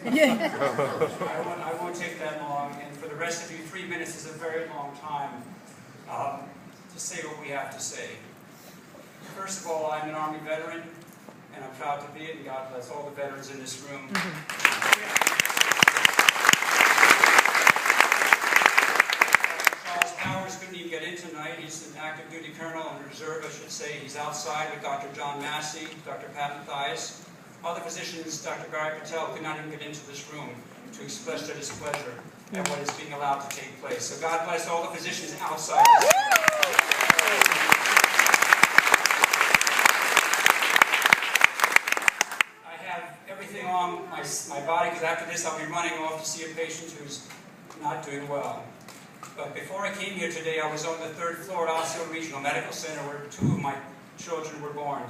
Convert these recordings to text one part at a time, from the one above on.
I won't take that long, and for the rest of you, 3 minutes is a very long time to say what we have to say. First of all, I'm an Army veteran, and I'm proud to be it, and God bless all the veterans in this room. Charles Powers couldn't even get in tonight. He's an active duty colonel on reserve, I should say. He's outside with Dr. John Massey, Dr. Pat Mathias. Other physicians, Dr. Gary Littell, could not even get into this room to express their displeasure at what is being allowed to take place. So God bless all the physicians outside. I have everything on my body because after this I'll be running off to see a patient who's not doing well. But before I came here today, I was on the 3rd floor at Osceola Regional Medical Center where 2 of my children were born.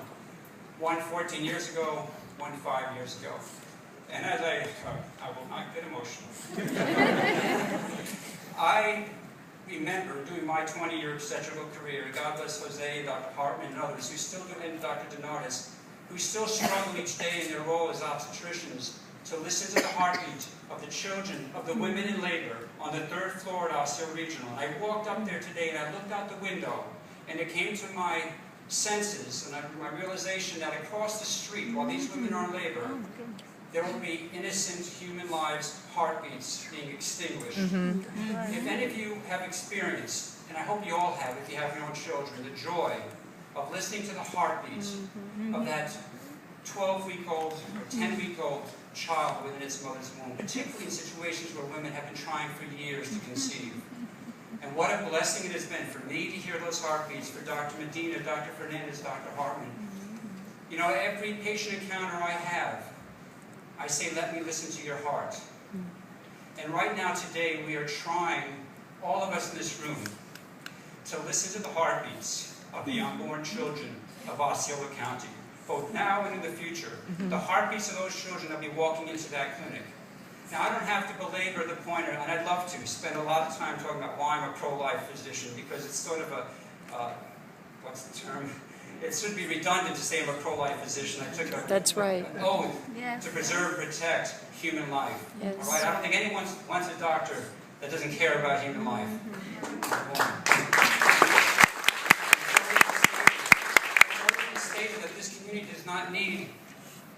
One 14 years ago, one 5 years ago. And as I will not get emotional. I remember doing my 20-year obstetrical career, God bless Jose, Dr. Hartman, and others who still do, and Dr. Donardis, who still struggle each day in their role as obstetricians to listen to the heartbeat of the children, of the women in labor on the 3rd floor at Osceola Regional. And I walked up there today and I looked out the window and it came to my senses and my realization that across the street, while these women are in labor, there will be innocent human lives, heartbeats being extinguished. If any of you have experienced, and I hope you all have if you have your own children, the joy of listening to the heartbeats of that 12-week-old or 10-week-old child within its mother's womb, particularly in situations where women have been trying for years to conceive. And what a blessing it has been for me to hear those heartbeats, for Dr. Medina, Dr. Fernandez, Dr. Hartman. You know, every patient encounter I have, I say, let me listen to your heart. And right now, today, we are trying, all of us in this room, to listen to the heartbeats of the unborn children of Osceola County, both now and in the future. The heartbeats of those children that will be walking into that clinic. Now, I don't have to belabor the point, and I'd love to spend a lot of time talking about why I'm a pro-life physician, because it's sort of a, what's the term? It should be redundant to say I'm a pro-life physician. I took an oath to preserve and protect human life. All right? I don't think anyone wants a doctor that doesn't care about human life. Stated that this community does not need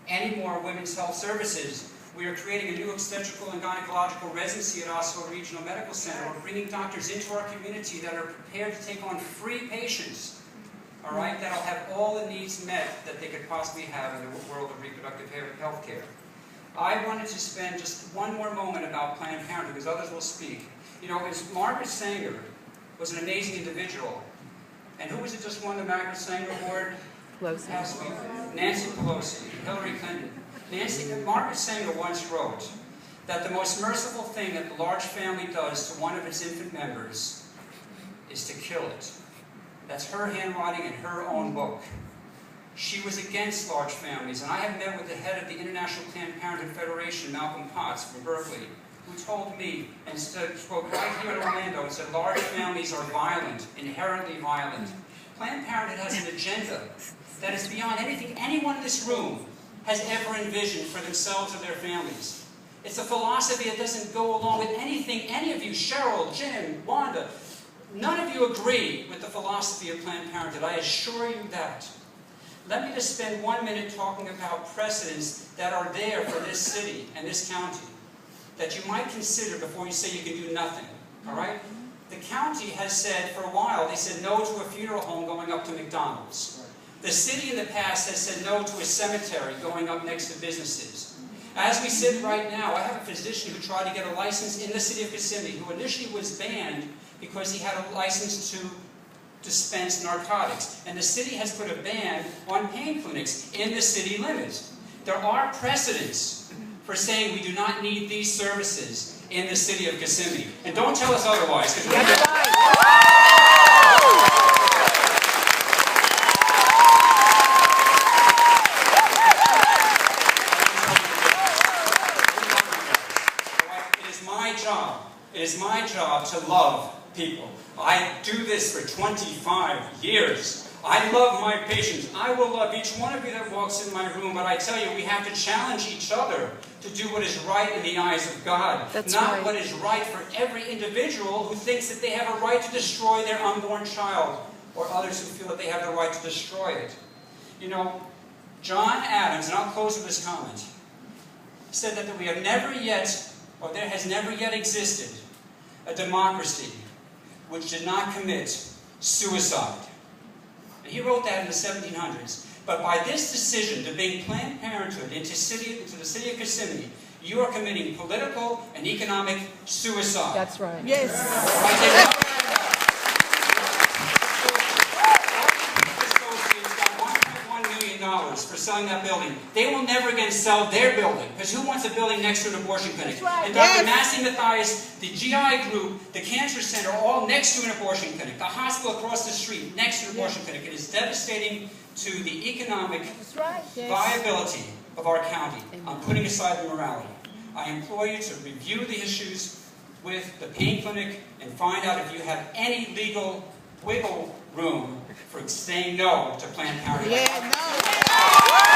any more women's health services. We are creating a new obstetrical and gynecological residency at Osceola Regional Medical Center. We're bringing doctors into our community that are prepared to take on free patients, all right, that'll have all the needs met that they could possibly have in the world of reproductive health care. I wanted to spend just one more moment about Planned Parenthood, because others will speak. You know, Margaret Sanger was an amazing individual. And who was it just won the Margaret Sanger Award? Last week? Nancy Pelosi, Hillary Clinton. Margaret Sanger once wrote that the most merciful thing that the large family does to one of its infant members is to kill it. That's her handwriting in her own book. She was against large families, and I have met with the head of the International Planned Parenthood Federation, Malcolm Potts from Berkeley, who told me, and spoke right here in Orlando, and said large families are violent, inherently violent. Planned Parenthood has an agenda that is beyond anything anyone in this room has ever envisioned for themselves or their families. It's a philosophy that doesn't go along with anything any of you, Cheryl, Jim, Wanda, none of you agree with the philosophy of Planned Parenthood. I assure you that. Let me just spend 1 minute talking about precedents that are there for this city and this county that you might consider before you say you can do nothing, all right? The county has said for a while, they said no to a funeral home going up to McDonald's. The city in the past has said no to a cemetery going up next to businesses. As we sit right now, I have a physician who tried to get a license in the city of Kissimmee, who initially was banned because he had a license to dispense narcotics. And the city has put a ban on pain clinics in the city limits. There are precedents for saying we do not need these services in the city of Kissimmee. And don't tell us otherwise, because we're It is my job to love people. I do this for 25 years. I love my patients. I will love each one of you that walks in my room, but I tell you, we have to challenge each other to do what is right in the eyes of God. That's not right. what is right for every individual who thinks that they have a right to destroy their unborn child, or others who feel that they have the right to destroy it. You know, John Adams, and I'll close with this comment, said that we have never yet, or there has never yet existed, a democracy which did not commit suicide. And he wrote that in the 1700s. But by this decision to bring Planned Parenthood into the city of Kissimmee, you are committing political and economic suicide. That's right. Yes. Associates got $1.1 million for selling that building. They will never again sell their building, because who wants a building next to an abortion clinic? That's right. And Dr. Yes. Massey Mathias, the GI group, the cancer center, all next to an abortion clinic. The hospital across the street, next to an abortion clinic. It is devastating to the economic That's right. Yes. viability of our county. I'm putting aside the morality. I implore you to review the issues with the pain clinic and find out if you have any legal wiggle room for saying no to Planned Parenthood. Yeah, no.